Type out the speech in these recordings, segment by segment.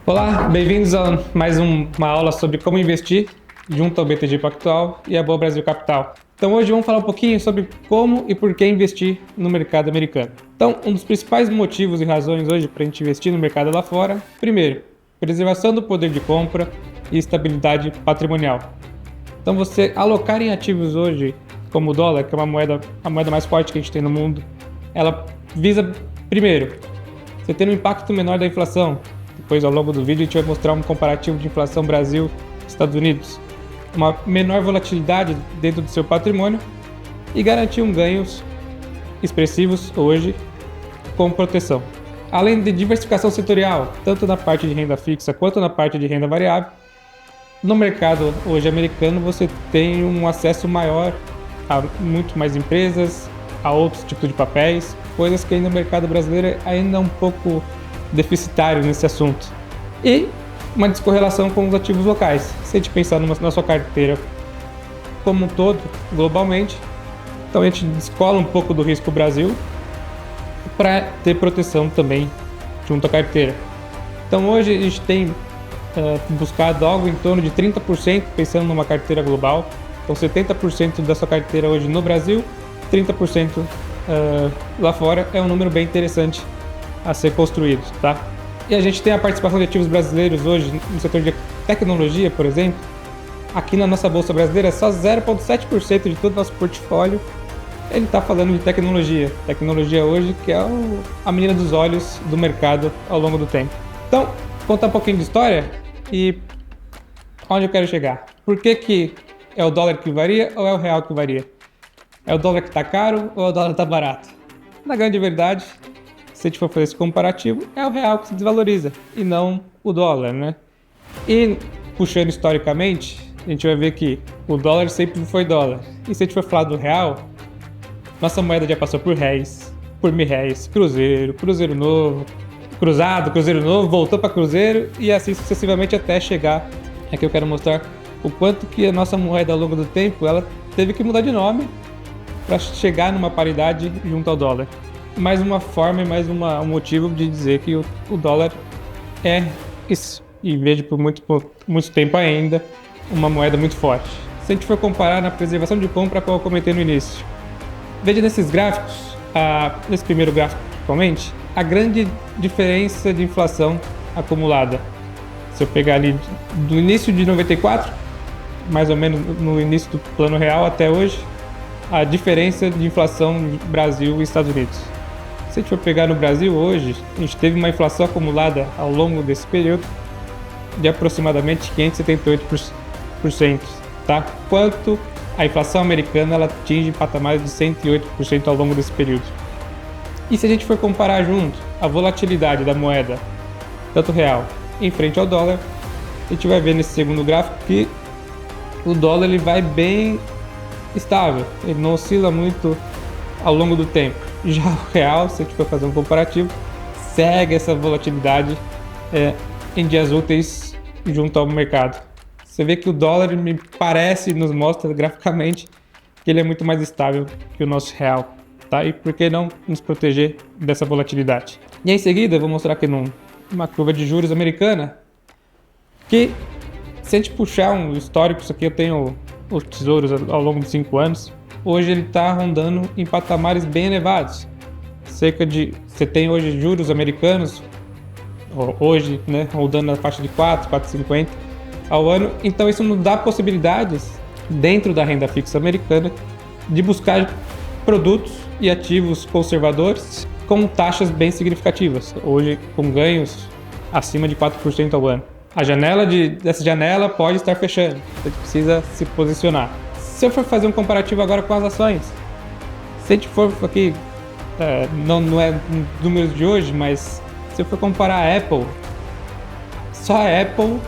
Olá, bem-vindos a mais uma aula sobre como investir junto ao BTG Pactual e a Boa Brasil Capital. Então hoje vamos falar um pouquinho sobre como e por que investir no mercado americano. Então, um dos principais motivos e razões hoje para a gente investir no mercado lá fora, primeiro, preservação do poder de compra e estabilidade patrimonial. Então você alocar em ativos hoje, como o dólar, que é a moeda mais forte que a gente tem no mundo, ela visa, primeiro, você ter um impacto menor da inflação. Depois, ao longo do vídeo, a gente vai mostrar um comparativo de inflação Brasil e Estados Unidos. Uma menor volatilidade dentro do seu patrimônio e garantir ganhos expressivos hoje com proteção. Além de diversificação setorial, tanto na parte de renda fixa quanto na parte de renda variável, no mercado hoje americano você tem um acesso maior a muito mais empresas, a outros tipos de papéis, coisas que ainda no mercado brasileiro ainda é um pouco deficitário nesse assunto. E uma descorrelação com os ativos locais. Se a gente pensar na sua carteira como um todo, globalmente, então a gente descola um pouco do risco Brasil para ter proteção também junto à carteira. Então hoje a gente tem buscado algo em torno de 30% pensando numa carteira global. Então 70% da sua carteira hoje no Brasil, 30% lá fora é um número bem interessante a ser construído, tá? E a gente tem a participação de ativos brasileiros hoje no setor de tecnologia, por exemplo. Aqui na nossa bolsa brasileira, só 0,7% de todo o nosso portfólio ele está falando de tecnologia. Tecnologia hoje que é a menina dos olhos do mercado ao longo do tempo. Então, contar um pouquinho de história e onde eu quero chegar. Por que é o dólar que varia ou é o real que varia? É o dólar que está caro ou é o dólar que está barato? Na grande verdade, se a gente for fazer esse comparativo, é o real que se desvaloriza e não o dólar, né? E puxando historicamente, a gente vai ver que o dólar sempre foi dólar. E se a gente for falar do real, nossa moeda já passou por réis, por mil-réis, cruzeiro novo, cruzeiro novo, voltou para cruzeiro e assim sucessivamente até chegar. Aqui eu quero mostrar o quanto que a nossa moeda ao longo do tempo ela teve que mudar de nome para chegar numa paridade junto ao dólar. Mais uma forma e mais um motivo de dizer que o dólar é, e vejo por muito tempo ainda, uma moeda muito forte. Se a gente for comparar na preservação de compra, como eu comentei no início, veja nesses gráficos, nesse primeiro gráfico principalmente, a grande diferença de inflação acumulada. Se eu pegar ali do início de 94, mais ou menos no início do plano real até hoje, a diferença de inflação Brasil e Estados Unidos. Se a gente for pegar no Brasil hoje, a gente teve uma inflação acumulada ao longo desse período de aproximadamente 578%, tá? Quanto a inflação americana ela atinge patamares de 108% ao longo desse período. E se a gente for comparar junto a volatilidade da moeda, tanto real, em frente ao dólar, a gente vai ver nesse segundo gráfico que o dólar ele vai bem estável, ele não oscila muito ao longo do tempo. Já o real, se a gente for fazer um comparativo, segue essa volatilidade em dias úteis junto ao mercado. Você vê que o dólar me parece, nos mostra graficamente, que ele é muito mais estável que o nosso real, tá? E por que não nos proteger dessa volatilidade? E em seguida, eu vou mostrar aqui numa curva de juros americana, que se a gente puxar um histórico, isso aqui eu tenho os tesouros ao longo de 5 anos, hoje ele está rondando em patamares bem elevados. Você tem hoje juros americanos, hoje, né, rodando na faixa de 4,50 ao ano. Então isso nos dá possibilidades, dentro da renda fixa americana, de buscar produtos e ativos conservadores com taxas bem significativas, hoje com ganhos acima de 4% ao ano. Dessa janela pode estar fechando, você precisa se posicionar. Se eu for fazer um comparativo agora com as ações, se a gente for aqui, não é números de hoje, mas se eu for comparar a Apple, só a Apple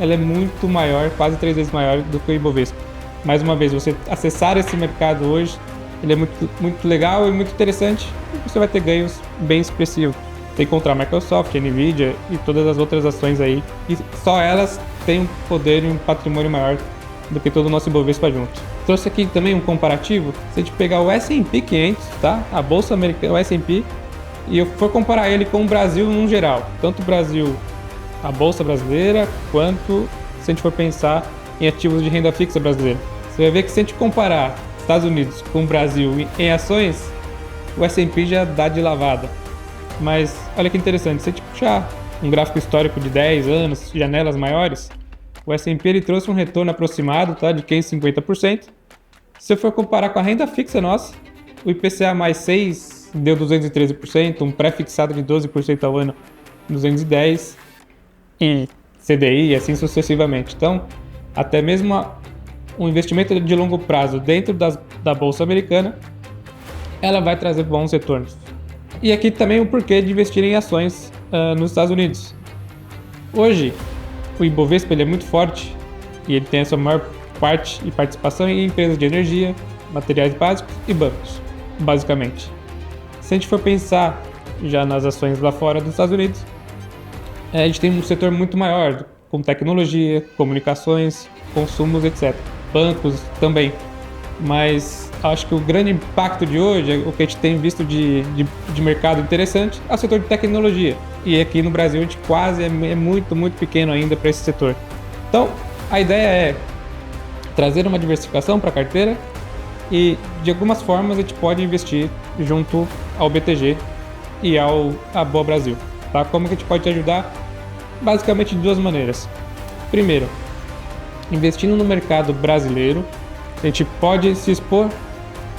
ela é muito maior, quase 3 vezes maior do que o Ibovespa. Mais uma vez, você acessar esse mercado hoje, ele é muito, muito legal e muito interessante e você vai ter ganhos bem expressivos. Tem que encontrar a Microsoft, a Nvidia e todas as outras ações aí, e só elas têm um poder e um patrimônio maior do que todo o nosso Ibovespa junto. Trouxe aqui também um comparativo, se a gente pegar o S&P 500, tá? A bolsa americana, o S&P, e eu for comparar ele com o Brasil no geral, tanto o Brasil a Bolsa brasileira, quanto se a gente for pensar em ativos de renda fixa brasileira. Você vai ver que se a gente comparar Estados Unidos com o Brasil em ações, o S&P já dá de lavada. Mas olha que interessante, se a gente puxar um gráfico histórico de 10 anos, janelas maiores, o S&P ele trouxe um retorno aproximado, tá, de 15-50%. Se eu for comparar com a renda fixa nossa, o IPCA mais 6 deu 213%, um pré-fixado de 12% ao ano, 210%, e CDI e assim sucessivamente. Então, até mesmo um investimento de longo prazo dentro da Bolsa Americana, ela vai trazer bons retornos. E aqui também o porquê de investir em ações nos Estados Unidos. Hoje, o Ibovespa ele é muito forte e ele tem a sua maior parte e participação em empresas de energia, materiais básicos e bancos, basicamente. Se a gente for pensar já nas ações lá fora dos Estados Unidos, a gente tem um setor muito maior, com tecnologia, comunicações, consumos, etc. Bancos também. Mas acho que o grande impacto de hoje, o que a gente tem visto de mercado interessante, é o setor de tecnologia. E aqui no Brasil a gente quase é muito, muito pequeno ainda para esse setor. Então, a ideia é trazer uma diversificação para a carteira e, de algumas formas, a gente pode investir junto ao BTG e à Boa Brasil. Tá? Como que a gente pode te ajudar? Basicamente de duas maneiras. Primeiro, investindo no mercado brasileiro, a gente pode se expor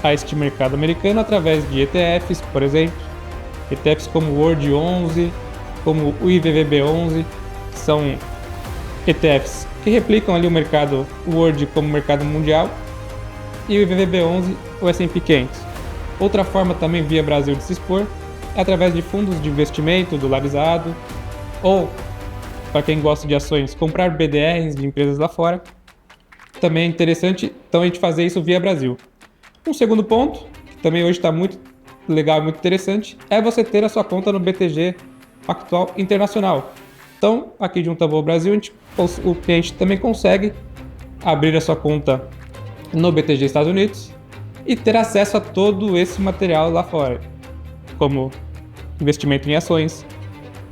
a este mercado americano através de ETFs, por exemplo. ETFs como o World 11, como o IVVB11, que são ETFs que replicam ali o mercado World como mercado mundial, e o IVVB11, o S&P 500. Outra forma também via Brasil de se expor é através de fundos de investimento dolarizado, ou, para quem gosta de ações, comprar BDRs de empresas lá fora. Também é interessante, então, a gente fazer isso via Brasil. Um segundo ponto, que também hoje está muito legal e muito interessante, é você ter a sua conta no BTG Pactual Internacional. Então, aqui junto à Boa Brasil, o cliente também consegue abrir a sua conta no BTG Estados Unidos e ter acesso a todo esse material lá fora, como investimento em ações,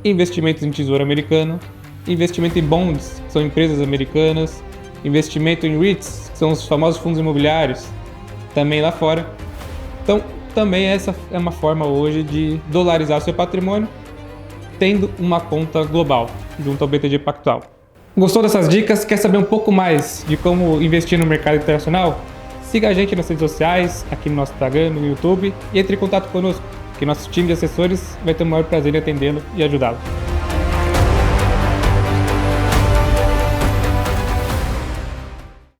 investimentos em tesouro americano, investimento em bonds, que são empresas americanas, investimento em REITs, que são os famosos fundos imobiliários, também lá fora. Então, também essa é uma forma hoje de dolarizar o seu patrimônio, tendo uma conta global, junto ao BTG Pactual. Gostou dessas dicas? Quer saber um pouco mais de como investir no mercado internacional? Siga a gente nas redes sociais, aqui no nosso Instagram, no YouTube, e entre em contato conosco, que nosso time de assessores vai ter o maior prazer em atendê-lo e ajudá-lo.